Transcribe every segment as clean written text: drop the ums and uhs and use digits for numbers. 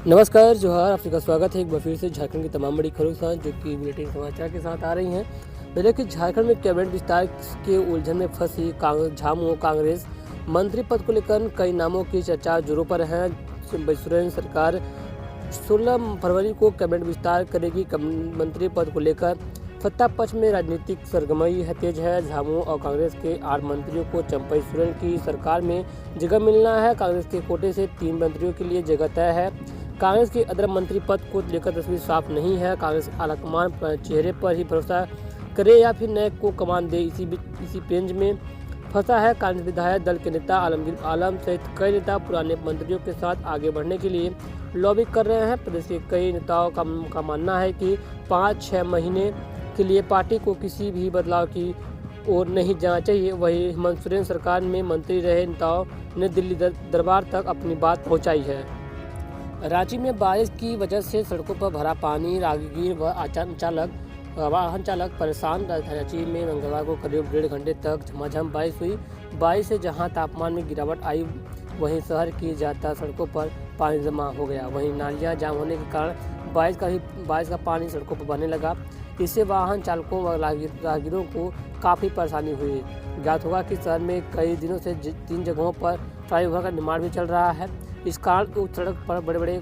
नमस्कार, जोहार, आपका स्वागत है एक बार फिर से झारखंड की तमाम बड़ी खबरों के साथ जो कि बुलेटिन समाचार के साथ आ रही हैं। पहले कि झारखंड में कैबिनेट विस्तार के उलझन में फंसी झामुमो कांग्रेस मंत्री पद को लेकर कई नामों की चर्चा जोरों पर है। सुरेंद्र सरकार 16 फरवरी को कैबिनेट विस्तार करेगी। मंत्री पद को लेकर सत्ता पक्ष में राजनीतिक सरगर्मी है तेज है। झामुमो और कांग्रेस के 8 मंत्रियों को चंपई सोरेन की सरकार में जगह मिलना है। कांग्रेस के कोटे से 3 मंत्रियों के लिए जगह तय है। कांग्रेस के अदर मंत्री पद को लेकर तस्वीर साफ नहीं है। कांग्रेस आलाकमान चेहरे पर ही भरोसा करे या फिर नए को कमान दे, इसी पेंज में फंसा है। कांग्रेस विधायक दल के नेता आलमगीर आलम सहित कई नेता पुराने मंत्रियों के साथ आगे बढ़ने के लिए लॉबी कर रहे हैं। प्रदेश के कई नेताओं का मानना है कि 5-6 महीने के लिए पार्टी को किसी भी बदलाव की ओर नहीं जाना चाहिए। वही हेमंत सोरेन सरकार में मंत्री रहे नेताओं ने दिल्ली दरबार तक अपनी बात पहुँचाई है। रांची में बारिश की वजह से सड़कों पर भरा पानी, राहगीर व वाहन चालक परेशान। राजधानी रांची में मंगलवार को करीब 1.5 घंटे तक झमाझम बारिश हुई। बारिश से जहां तापमान में गिरावट आई, वहीं शहर की ज़्यादातर सड़कों पर पानी जमा हो गया। वहीं नालियां जाम होने के कारण बारिश का पानी सड़कों पर बहने लगा। इससे वाहन चालकों व राहगीरों को काफ़ी परेशानी हुई। ज्ञात होगा कि शहर में कई दिनों से 3 जगहों पर फ्लाईओवर का निर्माण भी चल रहा है। इस कारण उस सड़क पर बड़े बड़े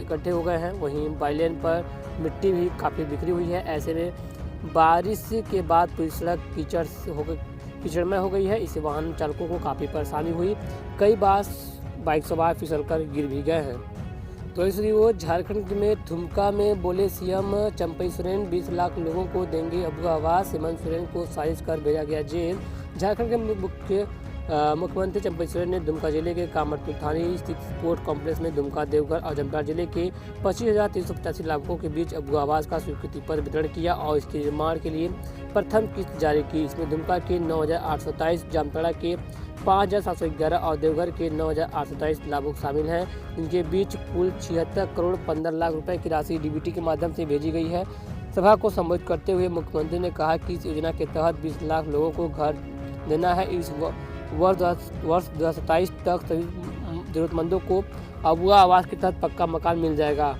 गड्ढे हो गए हैं। वहीं बाईलेन पर मिट्टी भी काफ़ी बिखरी हुई है। ऐसे में बारिश के बाद पूरी सड़क कीचड़मय हो गई है। इससे वाहन चालकों को काफ़ी परेशानी हुई। कई बार बाइक सवार फिसलकर गिर भी गए हैं। तो इसलिए वो झारखंड में दुमका में बोले सीएम चंपई सोरेन 20 लाख लोगों को देंगे अबू आवास। हेमंत सोरेन को साजिश कर भेजा गया जेल। झारखंड के मुख्यमंत्री चंपई सोरेन ने दुमका जिले के कामरपुर थाने स्थित स्पोर्ट कॉम्प्लेक्स में दुमका, देवघर और जमतारा जिले के 25,385 लाभुकों के बीच अबू आवास का स्वीकृति पत्र वितरण किया और इसके निर्माण के लिए प्रथम किस्त जारी की। इसमें दुमका के 9,827, जामताड़ा के 5,711 और देवघर के 9,827 लाभुक शामिल हैं। इनके बीच कुल 76 करोड़ 15 लाख रुपए की राशि डीबीटी के माध्यम से भेजी गई है। सभा को संबोधित करते हुए मुख्यमंत्री ने कहा कि इस योजना के तहत 20 लाख लोगों को घर देना है। इस वर्ष 2027 तक सभी जरूरतमंदों को अबू आवास के तहत पक्का मकान मिल जाएगा।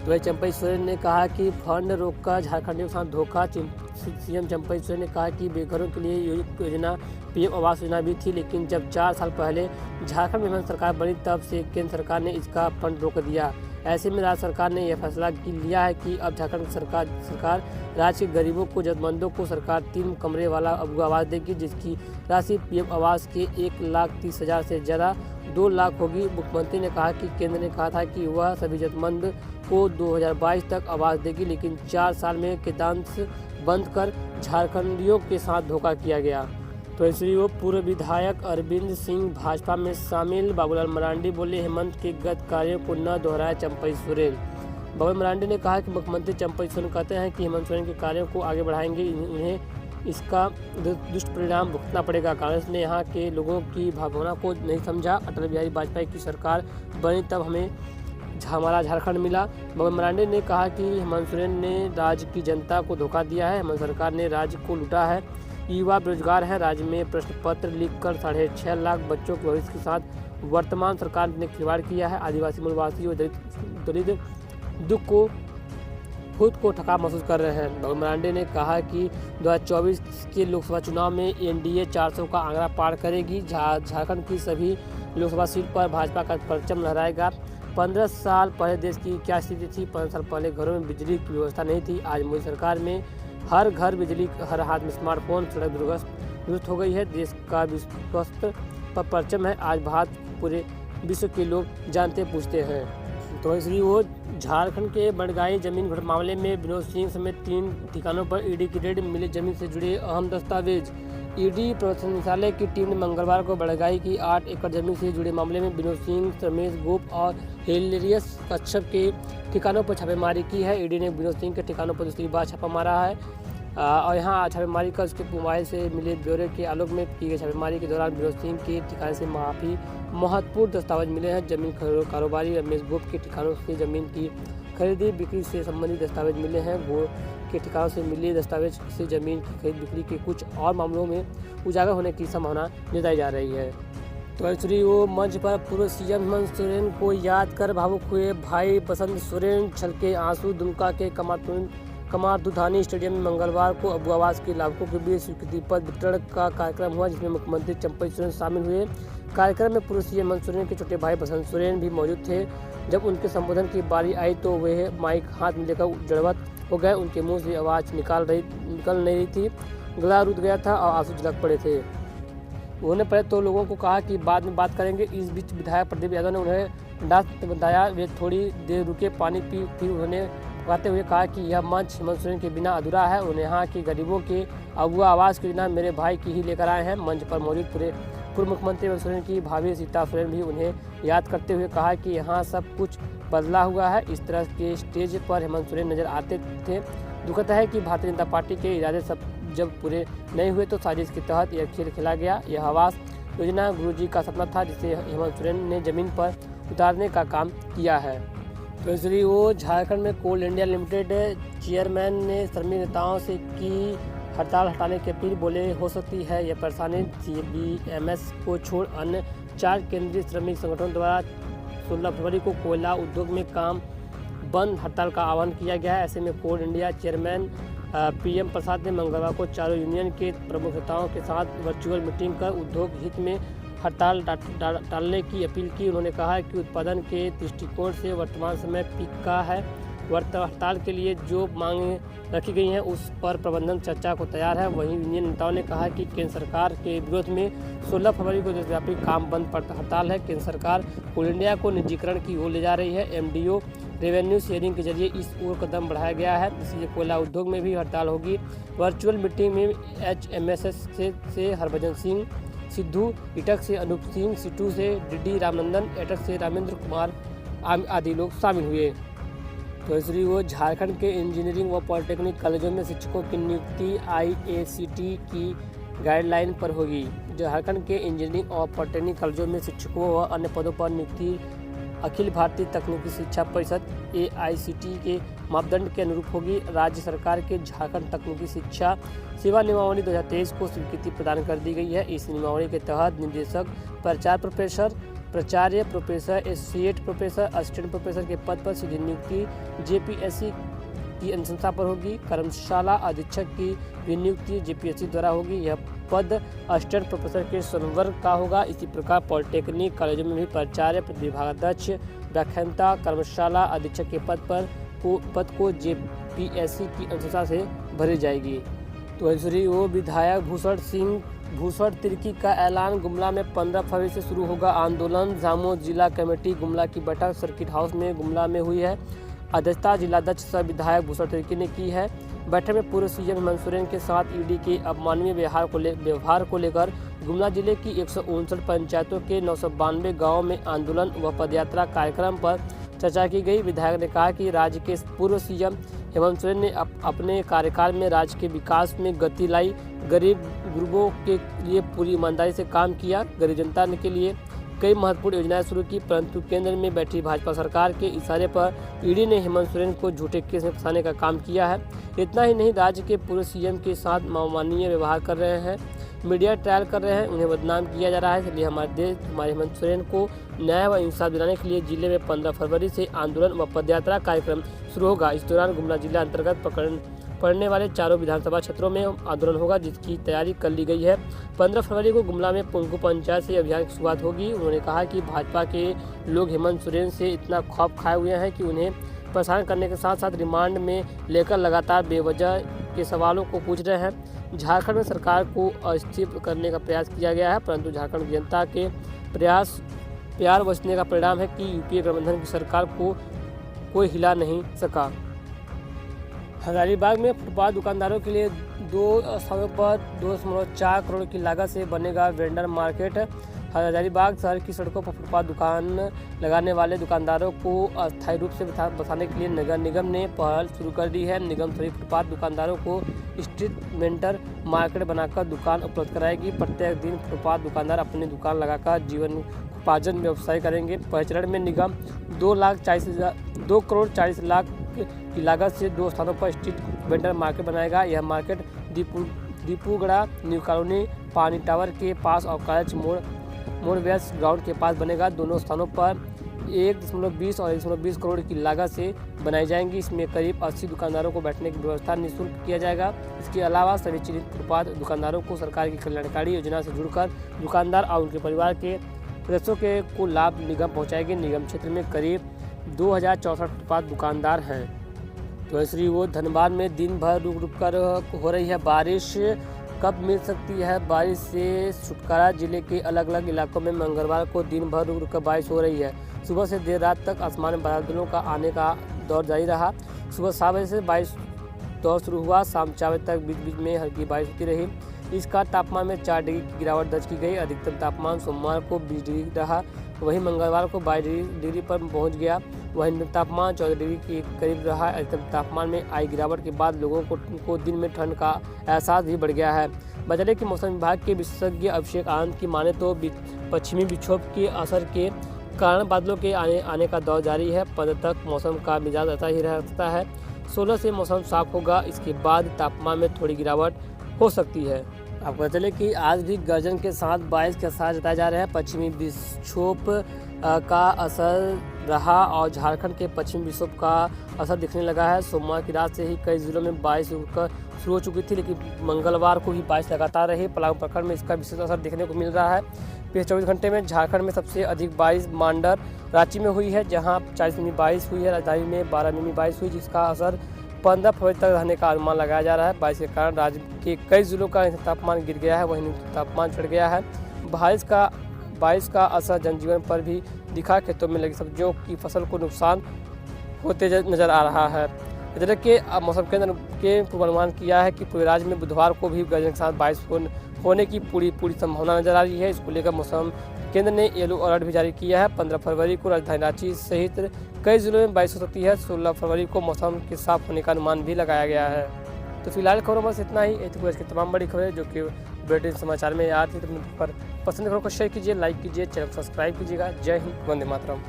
वही चंपई सोरेन ने कहा कि फंड रोककर झारखंडियों के साथ धोखा। सीएम चंपई सोरेन ने कहा कि बेघरों के लिए योजना पीएम आवास योजना भी थी, लेकिन जब 4 साल पहले झारखंड में सरकार बनी तब से केंद्र सरकार ने इसका फंड रोक दिया। ऐसे में राज्य सरकार ने यह फैसला लिया है कि अब झारखंड सरकार राज्य के गरीबों को, जरूरतमंदों को सरकार 3 कमरे वाला अबू आवास देगी, जिसकी राशि पीएम आवास के 1,30,000 से ज़्यादा 2 लाख होगी। मुख्यमंत्री ने कहा कि केंद्र ने कहा था कि वह सभी जरूरतमंद को 2022 तक आवास देगी, लेकिन 4 साल में केदांश बंद कर झारखंडियों के साथ धोखा किया गया। तो इसलिए वो पूर्व विधायक अरविंद सिंह भाजपा में शामिल। बाबूलाल मरांडी बोले हेमंत के गत कार्यों को न दोहराए चंपई सोरेन। बाबूलाल मरांडी ने कहा कि मुख्यमंत्री चंपई सोरेन कहते हैं कि हेमंत सोरेन के कार्यों को आगे बढ़ाएंगे, उन्हें इसका दुष्परिणाम भुगतना पड़ेगा। कांग्रेस ने यहाँ के लोगों की भावना को नहीं समझा। अटल बिहारी वाजपेयी की सरकार बनी तब हमें हमारा झारखंड मिला। बाबूलाल मरांडी ने कहा कि हेमंत सोरेन ने राज्य की जनता को धोखा दिया है। हेमंत सरकार ने राज्य को लूटा है। युवा बेरोजगार है। राज्य में प्रश्न पत्र लीक कर 6.5 लाख बच्चों के भविष्य के साथ वर्तमान सरकार ने खिलवाड़ किया है। आदिवासी, मूलवासी और दलित दुख को खुद को ठका महसूस कर रहे हैं। बाबूलाल मरांडी ने कहा कि 2024 के लोकसभा चुनाव में एनडीए 400 का आंकड़ा पार करेगी। झारखंड की सभी लोकसभा सीट पर भाजपा का परचम लहराएगा। 15 साल पहले देश की क्या स्थिति थी? 15 साल पहले घरों में बिजली की व्यवस्था नहीं थी। आज मोदी सरकार में हर घर बिजली, हर हाथ में स्मार्टफोन, सड़क दुरुस्त हो गई है। देश का विश्वस्त पर परचम है। आज भारत पूरे विश्व के लोग जानते पूछते हैं। तो इसलिए वो झारखंड के बड़गाई जमीन घोटाला मामले में विनोद सिंह समेत 3 ठिकानों पर ईडी की रेड, मिले जमीन से जुड़े अहम दस्तावेज। ईडी प्रवर्तन निदेशालय की टीम ने मंगलवार को बड़गाई की 8 एकड़ जमीन से जुड़े मामले में विनोद सिंह, रमेश गोप और हिलेरियस कश्यप के ठिकानों पर छापेमारी की है। ईडी ने विनोद सिंह के ठिकानों पर दूसरी बार छापा मारा है और यहाँ छापेमारी कर उसके मोबाइल से मिले ब्यौरे के आलोक में की गई छापेमारी के दौरान विनोद सिंह के ठिकाने से काफ़ी महत्वपूर्ण दस्तावेज मिले हैं। जमीन कारोबारी रमेश गोप के ठिकानों से जमीन की खरीदी बिक्री से संबंधित दस्तावेज मिले हैं। वो के ठिकानों से मिले दस्तावेज से जमीन की खरीद बिक्री के कुछ और मामलों में उजागर होने की संभावना जताई जा रही है। तो ऐश्वर्य वो मंच पर पूर्व सीएम हेमंत सोरेन को याद कर भावुक हुए। भाई बसंत सोरेन छलके आंसू। दुमका के कमारदुधानी स्टेडियम में मंगलवार को अबू आवास के लाभुकों के बीच स्वीकृति पत्र वितरण का कार्यक्रम हुआ, जिसमें मुख्यमंत्री चंपई सोरेन शामिल हुए। कार्यक्रम में पूर्व सीएम हेमंत सोरेन के छोटे भाई बसंत सोरेन भी मौजूद थे। जब उनके संबोधन की बारी आई तो वे माइक हाथ में लेकर जड़वत हो गए। उनके मुंह से आवाज़ निकल नहीं रही थी, गला रुक गया था और आंसू झलक पड़े थे। उन्होंने पहले तो लोगों को कहा कि बाद में बात करेंगे। इस बीच विधायक प्रदीप यादव ने उन्हें डांट बताया। वे थोड़ी देर रुके, पानी पी, फिर उन्होंने कहते हुए कहा कि यह मंच हेमंत सोरेन के बिना अधूरा है। उन्हें यहाँ के गरीबों के अबुआ आवाज़ की योजना मेरे भाई की ही लेकर आए हैं। मंच पर मौजूद पूर्व मुख्यमंत्री हेमंत सोरेन की भाभी सीता सोरेन भी उन्हें याद करते हुए कहा कि यहाँ सब कुछ बदला हुआ है। इस तरह के स्टेज पर हेमंत सोरेन नजर आते थे। दुखद है कि भारतीय जनता पार्टी के इरादे सब जब पूरे नहीं हुए तो साजिश के तहत यह खेल खेला गया। यह आवास योजना गुरुजी का सपना था, जिसे हेमंत सोरेन ने जमीन पर उतारने का काम किया है। तो इसलिए वो झारखंड में कोल इंडिया लिमिटेड चेयरमैन ने श्रमिक नेताओं से की हड़ताल हटाने की अपील। बोले हो सकती है यह परेशानी CBMS को छोड़ अन्य 4 केंद्रीय श्रमिक संगठनों द्वारा 16 फरवरी को कोयला उद्योग में काम बंद हड़ताल का आह्वान किया गया है। ऐसे में कोल इंडिया चेयरमैन PM प्रसाद ने मंगलवार को चारों यूनियन के प्रमुख नेताओं के साथ वर्चुअल मीटिंग कर उद्योग हित में हड़ताल टालने की अपील की। उन्होंने कहा कि उत्पादन के दृष्टिकोण से वर्तमान समय पीक का है। हड़ताल के लिए जो मांगें रखी गई हैं उस पर प्रबंधन चर्चा को तैयार है। वहीं यूनियन नेताओं ने कहा कि केंद्र सरकार के विरोध में 16 फरवरी को देशव्यापी काम बंद पर हड़ताल है। केंद्र सरकार कोल इंडिया को निजीकरण की ओर ले जा रही है। MDO रेवेन्यू शेयरिंग के जरिए इस ओर कदम बढ़ाया गया है, इसलिए कोयला उद्योग में भी हड़ताल होगी। वर्चुअल मीटिंग में HMSS से हरभजन सिंह सिद्धू, इटक से अनूप सिंह, सिटू से DD रामनंदन, एटक से रामेंद्र कुमार आदि लोग शामिल हुए। तो इसलिए वो झारखंड के इंजीनियरिंग व पॉलिटेक्निक कॉलेजों में शिक्षकों की नियुक्ति IACT की गाइडलाइन पर होगी। झारखंड के इंजीनियरिंग और पॉलिटेक्निक कॉलेजों में शिक्षकों व अन्य पदों पर नियुक्ति अखिल भारतीय तकनीकी शिक्षा परिषद AICT के मापदंड के अनुरूप होगी। राज्य सरकार के झारखंड तकनीकी शिक्षा सेवा नियमावली 2023 को स्वीकृति प्रदान कर दी गई है। इस नियमावली के तहत निदेशक, प्राचार्य, professor, associate professor, assistant professor के पद पर सीधी नियुक्ति JPSC की अनुशंसा पर होगी। कर्मशाला अधीक्षक की भी नियुक्ति JPSC द्वारा होगी। यह पद असिस्टेंट प्रोफेसर के संवर्ग का होगा। इसी प्रकार पॉलिटेक्निक कॉलेजों में भी प्राचार्य, विभागाध्यक्ष, व्याख्याता, कर्मशाला अधीक्षक के पद को JPSC की अनुशंसा से भरी जाएगी। तो ऐश्वर्य वो विधायक भूषण तिर्की का ऐलान। गुमला में 15 फरवरी से शुरू होगा आंदोलन। झामो जिला कमेटी गुमला की बैठक सर्किट हाउस में गुमला में हुई है। अध्यक्षता जिलाध्यक्ष सह विधायक भूषण तिर्की ने की है। बैठक में पूर्व CM हेमंत सोरेन के साथ ED के अपमानवीय व्यवहार को लेकर गुमला जिले की 159 पंचायतों के 992 गाँव में आंदोलन व पदयात्रा कार्यक्रम पर चर्चा की गई। विधायक ने कहा कि राज्य के पूर्व CM हेमंत सोरेन ने अपने कार्यकाल में राज्य के विकास में गति लाई। गरीब गुरबों के लिए पूरी ईमानदारी से काम किया। गरीब जनता के लिए कई महत्वपूर्ण योजनाएं शुरू की, परंतु केंद्र में बैठी भाजपा सरकार के इशारे पर ED ने हेमंत सोरेन को झूठे केस में फंसाने का काम किया है। इतना ही नहीं, राज्य के पूर्व CM के साथ अमानवीय व्यवहार कर रहे हैं, मीडिया ट्रायल कर रहे हैं, उन्हें बदनाम किया जा रहा है। इसलिए हमारे हेमंत सोरेन को न्याय व इंसाफ दिलाने के लिए जिले में 15 फरवरी से आंदोलन व पदयात्रा कार्यक्रम शुरू होगा। इस दौरान गुमला जिला अंतर्गत पड़ने वाले चारों विधानसभा क्षेत्रों में आंदोलन होगा, जिसकी तैयारी कर ली गई है। 15 फरवरी को गुमला में पुंगू पंचायत से अभियान की शुरुआत होगी। उन्होंने कहा कि भाजपा के लोग हेमंत सोरेन से इतना खौफ खाए हुए हैं कि उन्हें परेशान करने के साथ साथ रिमांड में लेकर लगातार बेवजह के सवालों को पूछ रहे हैं। झारखंड में सरकार को अस्थिर करने का प्रयास किया गया है, परंतु झारखंड की जनता के प्यार बचने का परिणाम है कि UPA गठबंधन की सरकार को कोई हिला नहीं सका। हजारीबाग में फुटपाथ दुकानदारों के लिए 2 स्थानों पर 2.4 करोड़ की लागत से बनेगा वेंडर मार्केट। हजारीबाग शहर की सड़कों पर फुटपाथ दुकान लगाने वाले दुकानदारों को अस्थायी रूप से बसाने के लिए नगर निगम ने पहल शुरू कर दी है। निगम सभी फुटपाथ दुकानदारों को स्ट्रीट वेंडर मार्केट बनाकर दुकान उपलब्ध कराएगी। प्रत्येक दिन फुटपाथ दुकानदार अपनी दुकान लगाकर जीवनोपार्जन व्यवसाय करेंगे। पहले चरण में निगम 2 करोड़ 40 लाख की लागत से 2 स्थानों पर स्ट्रीट वेंडर मार्केट बनाएगा। यह मार्केट दीपूगढ़ा, न्यू कॉलोनी, पानी टावर के पास और कॉलेज मोड़ मोरवेस ग्राउंड के पास बनेगा। दोनों स्थानों पर 1.20 और 1.20 करोड़ की लागत से बनाई जाएंगी। इसमें करीब 80 दुकानदारों को बैठने की व्यवस्था निःशुल्क किया जाएगा। इसके अलावा सभी चिन्हित फुटपाथ दुकानदारों को सरकार की कल्याणकारी योजना से जुड़कर दुकानदार और उनके परिवार के सदस्यों को लाभ निगम पहुँचाएगी। निगम क्षेत्र में करीब 2064 फुटपाथ दुकानदार हैं। तो दूसरी ओर धनबाद में दिन भर रुक रुक कर हो रही है बारिश। कब मिल सकती है बारिश से छुटकारा? जिले के अलग अलग इलाकों में मंगलवार को दिन भर रुक रुक कर बारिश हो रही है। सुबह से देर रात तक आसमान में बादलों का आने का दौर जारी रहा। सुबह 7 बजे से बारिश दौर शुरू हुआ। शाम 4 बजे तक बीच बीच में हल्की बारिश होती रही। इसका तापमान में 4 डिग्री की गिरावट दर्ज की गई। अधिकतम तापमान सोमवार को 20 डिग्री रहा, वहीं मंगलवार को 22 डिग्री पर पहुंच गया। वहीं तापमान 14 डिग्री के करीब रहा। अधिकतम तापमान में आई गिरावट के बाद लोगों को दिन में ठंड का एहसास भी बढ़ गया है। बता दें कि मौसम विभाग के विशेषज्ञ अभिषेक आनंद की माने तो पश्चिमी विक्षोभ के असर के कारण बादलों के आने का दौर जारी है। 15 तक मौसम का मिजाज ऐसा ही रह सकता है। 16 से मौसम साफ होगा। इसके बाद तापमान में थोड़ी गिरावट हो सकती है। आपको बता चले कि आज भी गर्जन के साथ बारिश के आसार जताए जा रहे हैं। पश्चिमी विक्षोभ का असर रहा और झारखंड के पश्चिमी विक्षोभ का असर दिखने लगा है। सोमवार की रात से ही कई जिलों में बारिश शुरू हो चुकी थी, लेकिन मंगलवार को ही बारिश लगातार रही। पलामू प्रखंड में इसका विशेष असर देखने को मिल रहा है। पिछले 24 घंटे में झारखंड में सबसे अधिक बारिश मांडर रांची में हुई है, जहां 40 मिमी बारिश हुई है। राजधानी में 12 मिमी बारिश हुई, जिसका असर 15 फरवरी तक रहने का अनुमान लगाया जा रहा है। बारिश के कारण राज्य के कई जिलों का तापमान गिर गया है, वहीं तापमान चढ़ गया है। बारिश का असर जनजीवन पर भी दिखा। खेतों में लगी सब्जियों की फसल को नुकसान होते नजर आ रहा है। इधर के मौसम केंद्र के पूर्वानुमान किया है कि पूरे राज्य में बुधवार को भी गर्जन के साथ बारिश होने की पूरी संभावना नजर आ रही है। इसको लेकर मौसम केंद्र ने येलो अलर्ट भी जारी किया है। 15 फरवरी को राजधानी रांची सहित कई जिलों में बारिश हो सकती है। 16 फरवरी को मौसम के साफ होने का अनुमान भी लगाया गया है। तो फिलहाल खबरों बस इतना ही। इसकी तमाम बड़ी खबरें जो कि बुलेटिन समाचार में आती है, तो पर पसंद खबरों को शेयर कीजिए, लाइक कीजिए, चैनल को सब्सक्राइब कीजिएगा। जय हिंद, वंदे मातरम।